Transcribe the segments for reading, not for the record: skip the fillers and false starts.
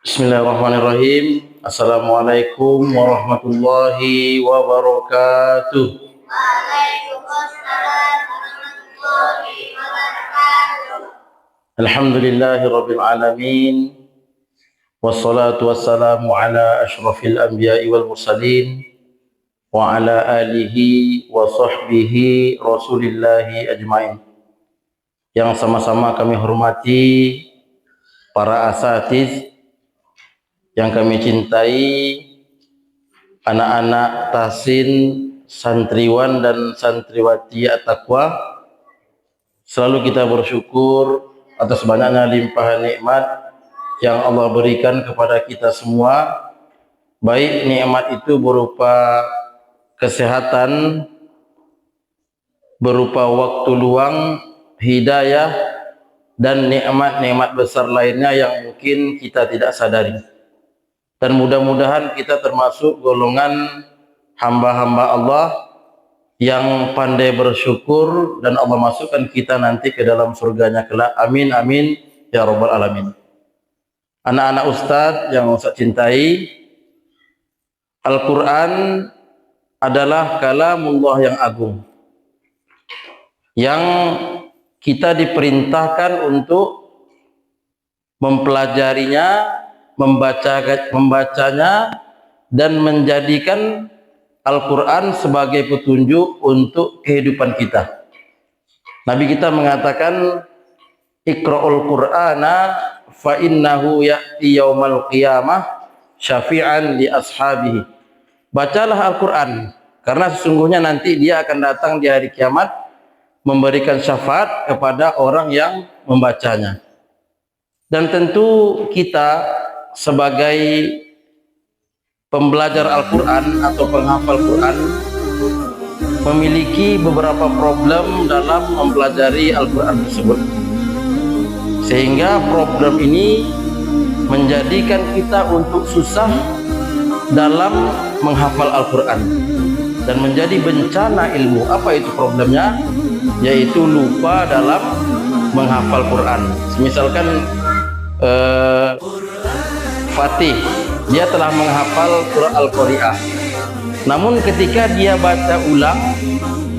Bismillahirrahmanirrahim. Assalamualaikum warahmatullahi wabarakatuh. Waalaikumsalam warahmatullahi wabarakatuh. Alhamdulillahi rabbil alamin. Wassalatu wassalamu ala ashrafil anbiya'i wal mursalin wa ala alihi wa sahbihi rasulillahi ajmain. Yang sama-sama kami hormati para asatiz, yang kami cintai, anak-anak tahsin, santriwan dan santriwati at-taqwa. Selalu kita bersyukur atas banyaknya limpahan nikmat yang Allah berikan kepada kita semua, baik nikmat itu berupa kesehatan, berupa waktu luang, hidayah, dan nikmat-nikmat besar lainnya yang mungkin kita tidak sadari. Dan mudah-mudahan kita termasuk golongan hamba-hamba Allah yang pandai bersyukur, dan Allah masukkan kita nanti ke dalam surganya kelak. Amin amin ya rabbal alamin. Anak-anak ustadz yang Ustadz cintai, Al-Quran adalah kalamullah yang agung, yang kita diperintahkan untuk mempelajarinya, membacanya, dan menjadikan Al-Quran sebagai petunjuk untuk kehidupan kita. Nabi kita mengatakan, Iqra'ul Qur'ana fa innahu ya'ti yaumal qiyamah syafi'an li ashabihi. Bacalah Al-Quran, karena sesungguhnya nanti dia akan datang di hari kiamat memberikan syafaat kepada orang yang membacanya. Dan tentu kita sebagai pembelajar Al-Quran atau penghafal Quran memiliki beberapa problem dalam mempelajari Al-Quran tersebut, sehingga problem ini menjadikan kita untuk susah dalam menghafal Al-Quran dan menjadi bencana ilmu. Apa itu problemnya? Yaitu lupa dalam menghafal Quran. Misalkan Fatih, dia telah menghafal surah Al-Qari'ah, namun ketika dia baca ulang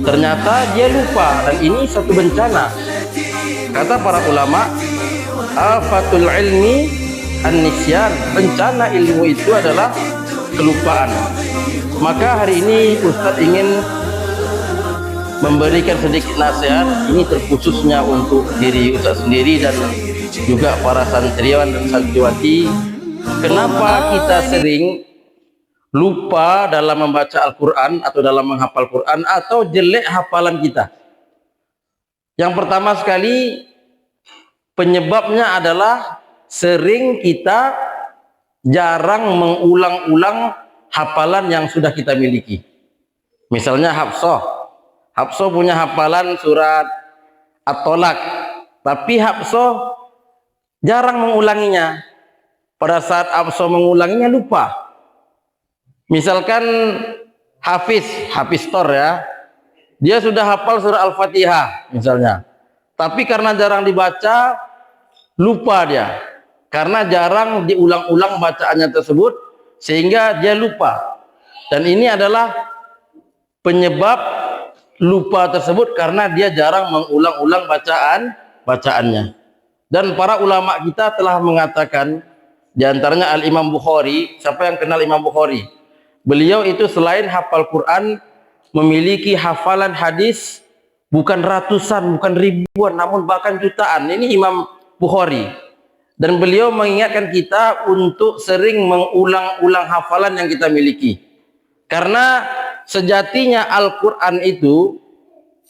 ternyata dia lupa, dan ini satu bencana. Kata para ulama, afatul ilmi an-nisyan, bencana ilmu itu adalah kelupaan. Maka hari ini Ustadz ingin memberikan sedikit nasihat, ini terkhususnya untuk diri Ustadz sendiri dan juga para santriwan dan santriwati. Kenapa kita sering lupa dalam membaca Al-Quran atau dalam menghafal Quran, atau jelek hafalan kita? Yang pertama sekali, penyebabnya adalah sering kita jarang mengulang-ulang hafalan yang sudah kita miliki. Misalnya Hafsah punya hafalan surat At-Tolak, tapi Hafsah jarang mengulanginya. Pada saat Hafsah mengulanginya lupa. Misalkan Hafiz Tor ya, dia sudah hafal surah Al-Fatihah misalnya, tapi karena jarang dibaca lupa dia, karena jarang diulang-ulang bacaannya tersebut, sehingga dia lupa. Dan ini adalah penyebab lupa tersebut, karena dia jarang mengulang-ulang bacaannya. Dan para ulama kita telah mengatakan, di antaranya Al-Imam Bukhari. Siapa yang kenal Imam Bukhari? Beliau itu selain hafal Quran, memiliki hafalan hadis bukan ratusan, bukan ribuan, namun bahkan jutaan. Ini Imam Bukhari. Dan beliau mengingatkan kita untuk sering mengulang-ulang hafalan yang kita miliki. Karena sejatinya Al-Quran itu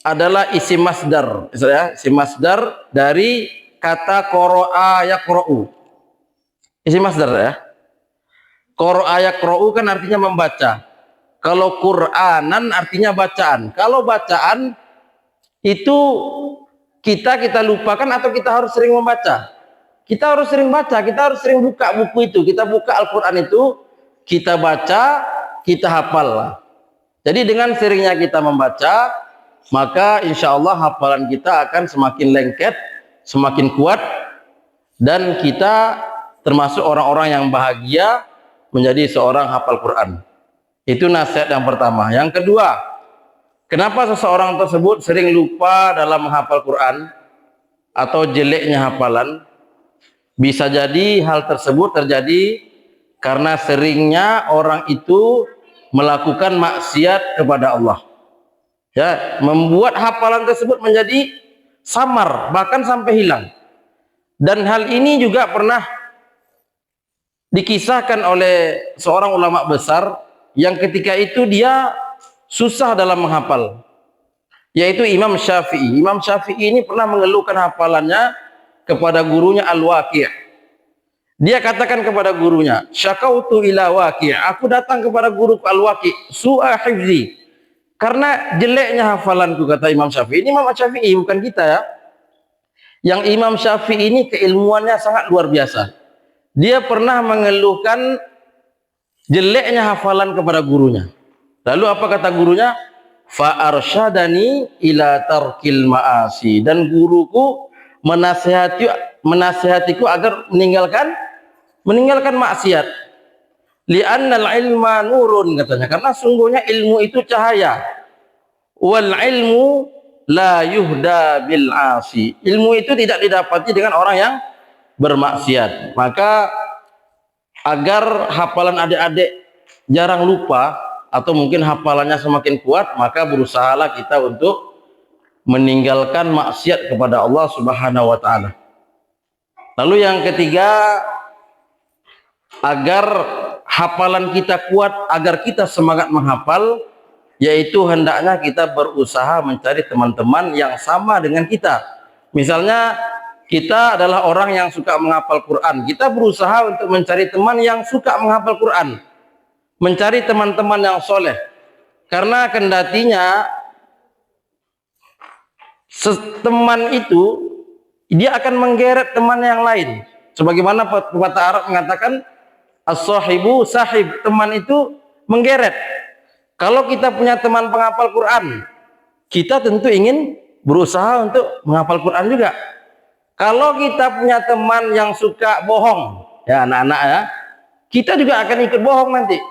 adalah isim masdar, isim masdar dari kata qara'a yaqra'u. Isim masdar ya. Qara'a yaqra'u kan artinya membaca. Kalau Qur'anan artinya bacaan. Kalau bacaan itu kita lupakan atau kita harus sering membaca? Kita harus sering baca, kita harus sering buka buku itu. Kita buka Al-Quran itu, kita baca, kita hafal. Jadi dengan seringnya kita membaca, maka insya Allah hafalan kita akan semakin lengket, semakin kuat, dan kita termasuk orang-orang yang bahagia menjadi seorang hafal Quran. Itu nasihat yang pertama. Yang kedua, kenapa seseorang tersebut sering lupa dalam menghafal Quran atau jeleknya hafalan? Bisa jadi hal tersebut terjadi karena seringnya orang itu melakukan maksiat kepada Allah. Ya, membuat hafalan tersebut menjadi samar, bahkan sampai hilang. Dan hal ini juga pernah dikisahkan oleh seorang ulama besar yang ketika itu dia susah dalam menghafal, yaitu Imam Syafi'i. Imam Syafi'i ini pernah mengeluhkan hafalannya kepada gurunya Al-Waqi'. Dia katakan kepada gurunya, syakautu ila Waqi', aku datang kepada guru Al-Waqi', su'a hifzi, karena jeleknya hafalanku, kata Imam Syafi'i. Ini Imam Syafi'i, bukan kita ya. Yang Imam Syafi'i ini keilmuannya sangat luar biasa. Dia pernah mengeluhkan jeleknya hafalan kepada gurunya. Lalu apa kata gurunya? Fa arsyadani ila tarkil ma'asi, dan guruku menasihatiku agar meninggalkan maksiat. Li'annal ilma nurun, katanya, karena sungguhnya ilmu itu cahaya. Wal ilmu la yuhda bil asi, ilmu itu tidak didapati dengan orang yang bermaksiat. Maka agar hafalan adik-adik jarang lupa atau mungkin hafalannya semakin kuat, maka berusahalah kita untuk meninggalkan maksiat kepada Allah Subhanahu wa taala. Lalu yang ketiga, agar hafalan kita kuat, agar kita semangat menghafal, yaitu hendaknya kita berusaha mencari teman-teman yang sama dengan kita. Misalnya kita adalah orang yang suka menghafal Quran, kita berusaha untuk mencari teman yang suka menghafal Quran, mencari teman-teman yang soleh, karena kendatinya teman itu dia akan menggeret teman yang lain. Sebagaimana pepatah Arab mengatakan, as-sahibu sahib, teman itu menggeret. Kalau kita punya teman penghafal Quran, kita tentu ingin berusaha untuk menghafal Quran juga. Kalau kita punya teman yang suka bohong, ya anak-anak ya, kita juga akan ikut bohong nanti.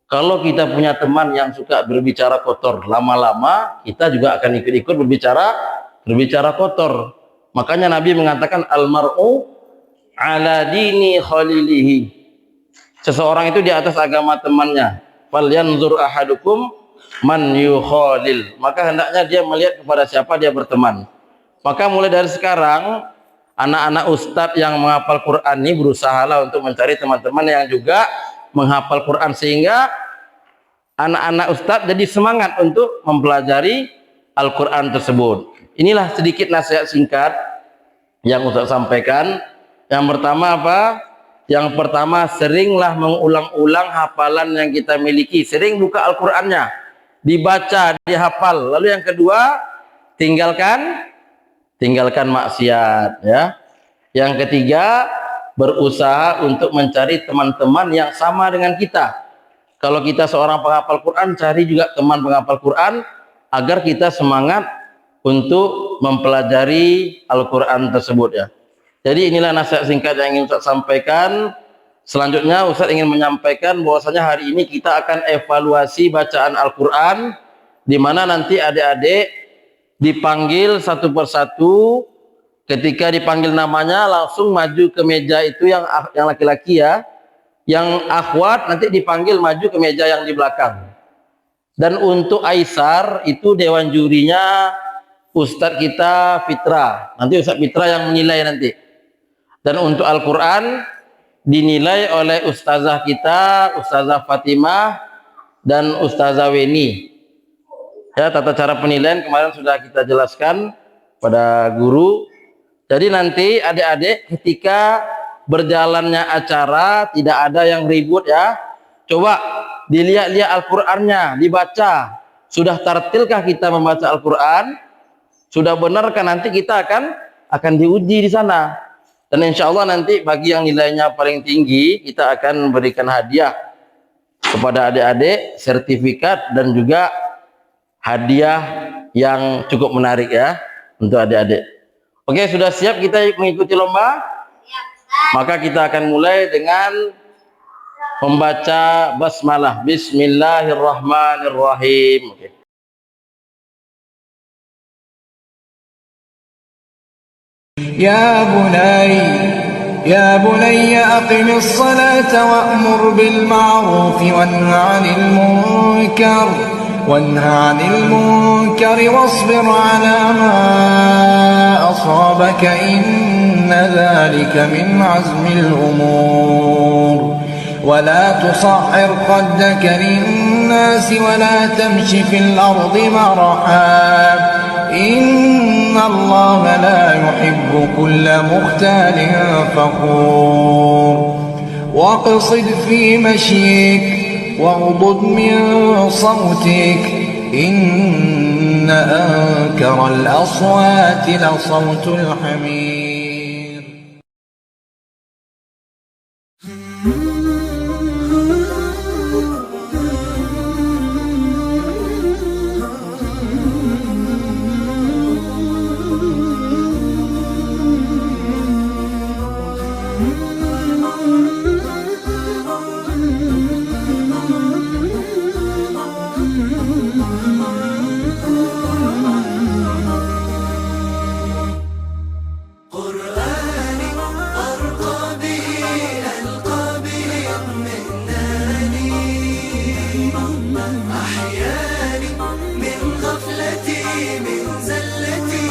Kalau kita punya teman yang suka berbicara kotor, lama-lama kita juga akan ikut-ikut berbicara kotor. Makanya Nabi mengatakan al-mar'u ala dini khalilihi. Seseorang itu di atas agama temannya. Falyanzur ahadukum man yukhalil. Maka hendaknya dia melihat kepada siapa dia berteman. Maka mulai dari sekarang, anak-anak ustadz yang menghafal Quran ini berusahalah untuk mencari teman-teman yang juga menghafal Quran, sehingga anak-anak ustadz jadi semangat untuk mempelajari Al-Quran tersebut. Inilah sedikit nasihat singkat yang ustadz sampaikan. Yang pertama apa? Yang pertama, seringlah mengulang-ulang hafalan yang kita miliki. Sering buka Al-Qurannya, dibaca, dihafal. Lalu yang kedua, tinggalkan maksiat, ya. Yang ketiga, berusaha untuk mencari teman-teman yang sama dengan kita. Kalau kita seorang penghafal Quran, cari juga teman penghafal Quran agar kita semangat untuk mempelajari Al-Quran tersebut, ya. Jadi inilah nasihat singkat yang ingin Ustaz sampaikan. Selanjutnya Ustaz ingin menyampaikan bahwasanya hari ini kita akan evaluasi bacaan Al-Quran, di mana nanti adik-adik dipanggil satu persatu. Ketika dipanggil namanya langsung maju ke meja itu yang laki-laki, ya. Yang akhwat nanti dipanggil maju ke meja yang di belakang. Dan untuk Aisar itu dewan jurinya Ustadz kita Fitra. Nanti Ustadz Fitra yang menilai nanti. Dan untuk Al-Quran dinilai oleh Ustazah kita, Ustazah Fatimah dan Ustazah Weni. Ya, tata cara penilaian kemarin sudah kita jelaskan pada guru. Jadi nanti adik-adik ketika berjalannya acara tidak ada yang ribut, ya. Coba dilihat-lihat Al-Qur'annya, dibaca. Sudah tartilkah kita membaca Al-Qur'an? Sudah benarkah? Nanti kita akan diuji di sana. Dan insya Allah nanti bagi yang nilainya paling tinggi kita akan berikan hadiah kepada adik-adik, sertifikat dan juga hadiah yang cukup menarik, ya, untuk adik-adik. Oke, sudah siap kita mengikuti lomba? Ya, Ustaz. Maka kita akan mulai dengan membaca basmalah. Bismillahirrahmanirrahim. Oke. يا بني أقم الصلاة وأمر بالمعروف وانه عن المنكر واصبر على ما أصابك إن ذلك من عزم الأمور ولا تصعر خدك للناس ولا تمش في الأرض مرحا إن الله لا يحب كل مختال فخور واقصد في مشيك واغضض من صوتك إن أنكر الأصوات لصوت الحمير. أحياني من غفلتي من زلتي